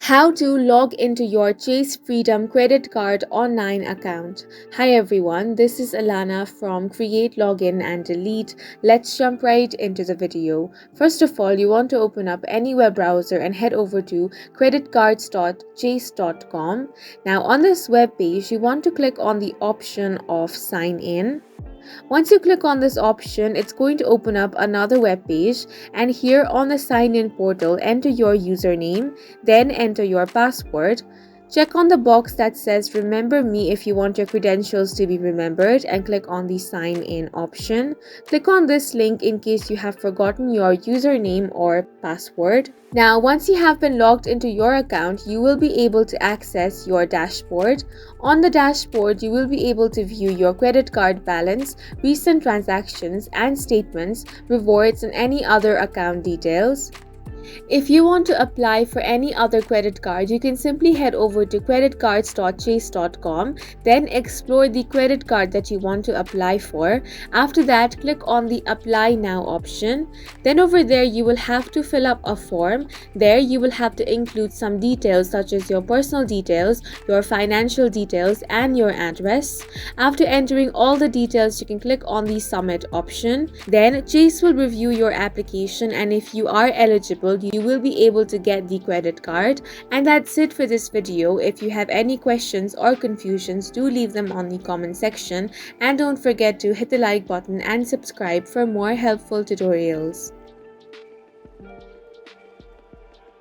How to log into your Chase Freedom credit card online account. Hi everyone, this is Alana from Create Login and Delete. Let's jump right into the video. First of all, you want to open up any web browser and head over to creditcards.chase.com. Now on this web page, you want to click on the option of sign in. Once you click on this option, it's going to open up another web page, and here on the sign in portal, enter your username, then enter your password. Check on the box that says remember me if you want your credentials to be remembered and click on the sign in option. Click on this link in case you have forgotten your username or password. Now, once you have been logged into your account, you will be able to access your dashboard. On the dashboard, you will be able to view your credit card balance, recent transactions and statements, rewards and any other account details. If you want to apply for any other credit card, you can simply head over to creditcards.chase.com, then explore the credit card that you want to apply for. After that, click on the Apply Now option. Then over there, you will have to fill up a form. There, you will have to include some details such as your personal details, your financial details, and your address. After entering all the details, you can click on the Submit option. Then, Chase will review your application, and if you are eligible, you will be able to get the credit card. And that's it for this video. If you have any questions or confusions, do leave them on the comment section, and don't forget to hit the like button and subscribe for more helpful tutorials.